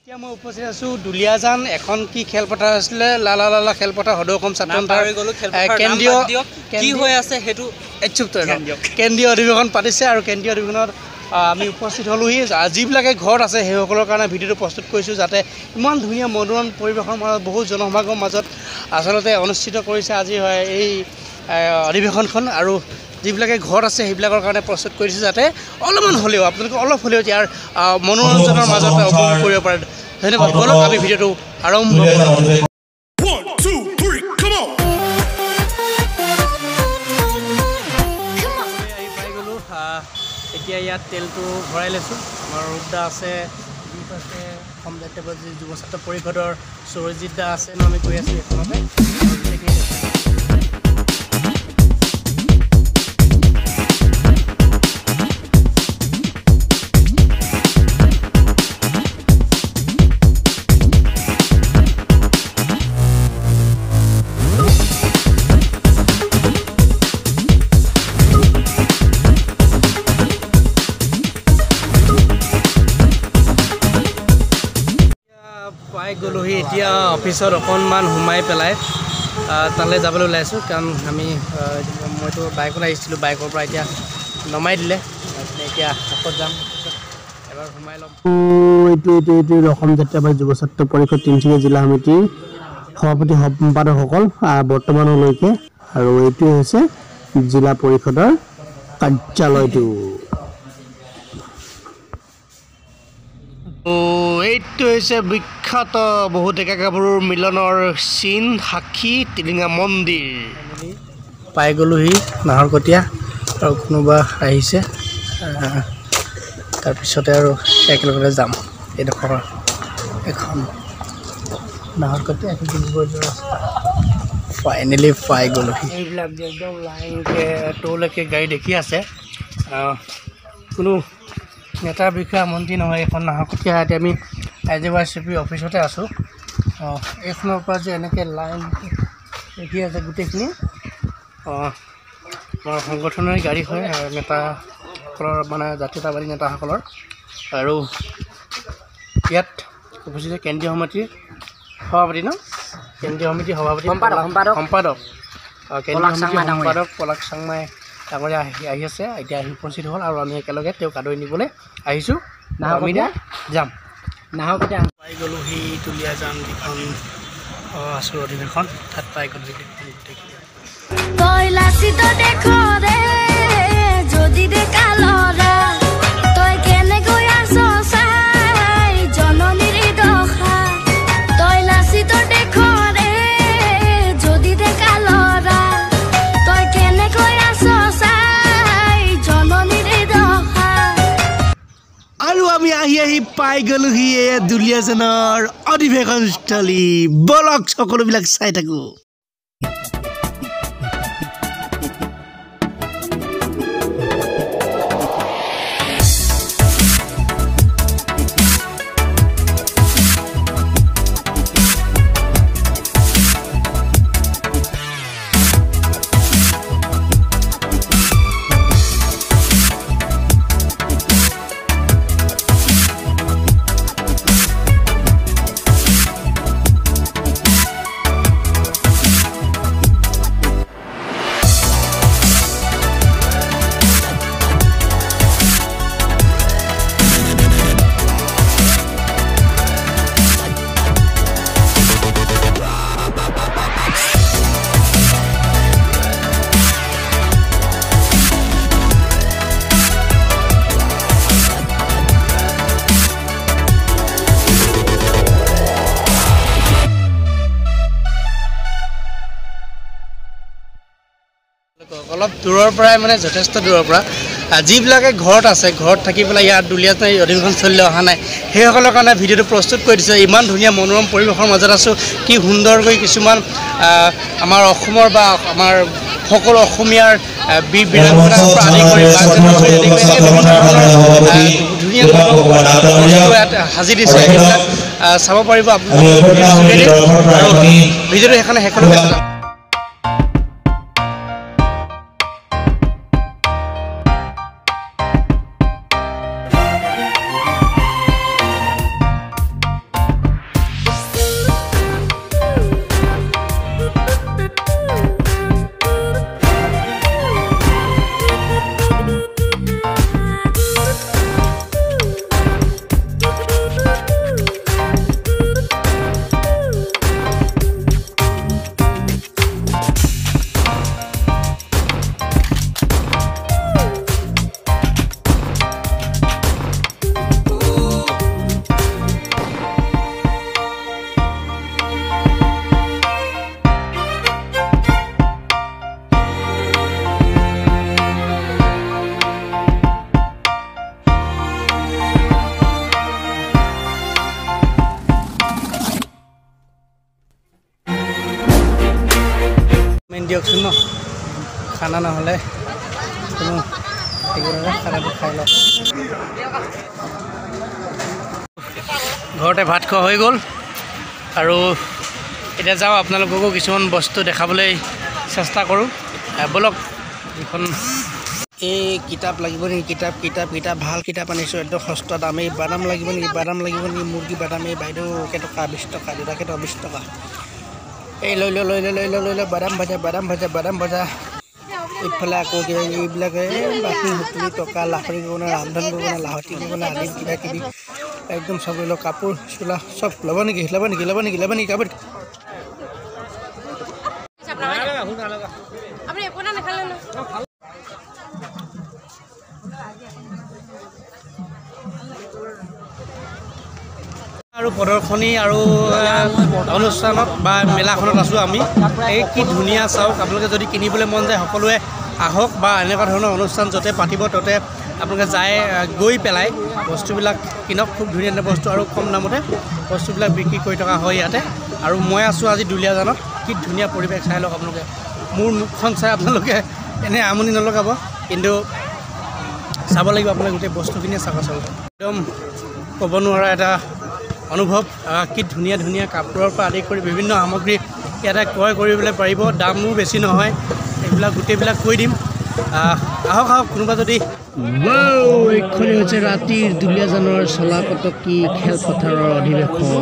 এতিয়া মই উপস্থিত আছো দুলিয়াজান এখন কি খেলপথাৰ আছিলে লালা লালা খেলপথাৰ সদৌ অসম ছাত্ৰ সন্থাৰ কেন্দ্ৰীয় কি হৈ আছে হেতু কেন্দ্ৰীয় অধিৱেশন পাতিছে আৰু কেন্দ্ৰীয় অধিৱেশনত আমি উপস্থিত হলোহি যিবিলাকে ঘৰত আছে সেইসকলৰ কাৰণে ভিডিঅ'টো প্ৰস্তুত কৰিছোঁ যাতে ইমান ধুনীয়া মনোৰম পৰিৱেশৰ মাজত বহুত জনসমাগমৰ মাজত আচলতে অনুষ্ঠিত কৰিছে আজি হয় এই অধিৱেশনখন আৰু যিবিলাকে ঘৰত আছে সেইবিলাকৰ কাৰণে প্ৰস্তুত কৰিছে যাতে অলপমান হ'লেও আপোনালোকে অলপ হ'লেও ইয়াৰ মনোৰঞ্জনৰ মাজত উপভোগ কৰিব পাৰে ধন্যবাদ বলক আমি ভিডিঅ'টো আৰম্ভ কৰোঁ এতিয়া ইয়াত তেলটো ভৰাই লৈছোঁ আমাৰ ৰূপদা আছে দীপ আছে অসম জাতীয় যুৱ ছাত্ৰ পৰিষদৰ সৌৰজিৎ দা আছে আমি গৈ আছোঁ এইখনতে পাই গ'লোহি এতিয়া অফিচত অকণমান সোমাই পেলাই তালৈ যাবলৈ ওলাইছোঁ কাৰণ মইতো বাইকত আহিছিলোঁ বাইকৰ পৰা এতিয়া নমাই দিলে এতিয়া আকৌ যাম এবাৰ সোমাই ল'ম এইটো অসম জাতীয় যুৱ ছাত্ৰ পৰিষদ তিনিচুকীয়া জিলা সমিতিৰ সভাপতি সম্পাদকসকল বৰ্তমানলৈকে আৰু এইটোৱে হৈছে জিলা পৰিষদৰ কাৰ্যালয়টো এইটো হৈছে বিখ্যাত বহু ডেকা গাভৰুৰ মিলনৰ চিন সাক্ষী টিলিঙা মন্দিৰ পাই গ'লোহি নাহৰকটীয়া আৰু কোনোবা আহিছে তাৰপিছতে আৰু একেলগতে যাম এইডোখৰ এখন নাহৰকটীয়া ফাইনেলি পাই গ'লোহি এইবিলাক যে একদম লাইনকৈ ট'লৈকে গাড়ী দেখি আছে কোনো নেতাৰ বিষয়া মন্ত্ৰী নহয় এখন নাহৰকটীয়া এতিয়া আমি IJYCP অফিচতে আছোঁ এইখনৰ পৰা যে এনেকৈ লাইন দেখি আছে গোটেইখিনি আমাৰ সংগঠনৰ গাড়ী হয় নেতাসকলৰ মানে জাতীয়তাবাদী নেতাসকলৰ আৰু ইয়াত উপস্থিত কেন্দ্ৰীয় সমিতিৰ সভাপতি কেন্দ্ৰীয় সমিতিৰ সভাপতি সম্পাদক কেন্দ্ৰীয় সমিতিৰ সম্পাদক পলাশ চাংমাই ডাঙৰীয়া আহি আছে এতিয়া আহি উপস্থিত হ'ল আৰু আমি একেলগে তেওঁক আদৰি নিবলৈ আহিছোঁ আমি যাম নাহৰকটীয়া পাই গ'লোঁ সি দুলিয়াজান যিখন আছোঁ অধিৱেশন তাত পাই গ'লোঁ আমি আহি পাই গ'লোহি দুলিয়াজানৰ অধিৱেশনস্থলী বলক সকলোবিলাক চাই থাকোঁ অলপ দূৰৰ পৰাই মানে যথেষ্ট দূৰৰ পৰা যিবিলাকে ঘৰত আছে ঘৰত থাকি পেলাই ইয়াত দুলিয়াজান অধিৱেশনস্থলীলৈ অহা নাই সেইসকলৰ কাৰণে ভিডিঅ'টো প্ৰস্তুত কৰি দিছে ইমান ধুনীয়া মনোৰম পৰিৱেশৰ মাজত আছোঁ কি সুন্দৰকৈ কিছুমান আমাৰ অসমৰ বা আমাৰ সকলো অসমীয়াৰ বীৰ বীৰাংগনাৰ পৰা আদি কৰি ধুনীয়া ইয়াত সাজি দিছে সেইবিলাক চাব পাৰিব আপোনালোকে আৰু ভিডিঅ'টো সেইকাৰণে শেষলৈকে চাওক দিয়কচোন ন খানা নহ'লে কোনো খানাটো খাই লওক ঘৰতে ভাত খোৱা হৈ গ'ল আৰু এতিয়া যাওঁ আপোনালোককো কিছুমান বস্তু দেখাবলৈ চেষ্টা কৰোঁ ব'লক এখন এই কিতাপ লাগিব নেকি কিতাপ ভাল কিতাপ আনিছোঁ একদম সস্তা দাম এই বাদাম লাগিব নেকি মুৰ্গী বাদাম এই বাইদেউ কেইটকা 20 টকা দেউতাকেইটকা 20 টকা এই লৈ ল বাদাম ভাজা ইফালে আকৌ কিবা এইবিলাক বাকী হুতুলি টকা লাহৰি কৰিব ৰান্ধন কৰিব লাহতি কৰিব আদি কিবা কিবি একদম চব লৈ লওক কাপোৰ চোলা চব ল'ব নেকি কাপোৰ আৰু প্ৰদৰ্শনী আৰু অনুষ্ঠানত বা মেলাখনত আছোঁ আমি এই কি ধুনীয়া চাওক আপোনালোকে যদি কিনিবলৈ মন যায় সকলোৱে আহক বা এনেকুৱা ধৰণৰ অনুষ্ঠান য'তে পাতিব ত'তে আপোনালোকে যায় গৈ পেলাই বস্তুবিলাক কিনক খুব ধুনীয়া ধুনীয়া বস্তু আৰু কম দামতে বস্তুবিলাক বিক্ৰী কৰি থকা হয় ইয়াতে আৰু মই আছোঁ আজি দুলীয়াজানত কি ধুনীয়া পৰিৱেশ চাই লওক আপোনালোকে মোৰ মুখখন চাই আপোনালোকে এনেই আমনি নলগাব কিন্তু চাব লাগিব আপোনালোকে গোটেই বস্তুখিনিয়ে চাব আচলতে একদম ক'ব নোৱাৰা এটা অনুভৱ কি ধুনীয়া ধুনীয়া কাপোৰৰ পৰা আদি কৰি বিভিন্ন সামগ্ৰী ইয়াতে ক্ৰয় কৰিবলৈ পাৰিব দামো বেছি নহয় এইবিলাক গোটেইবিলাক কৈ দিম আহক কোনোবা যদি এইখনেই হৈছে ৰাতিৰ দুলীয়াজানৰ চলাকটকী খেলপথাৰৰ অধিৱেশন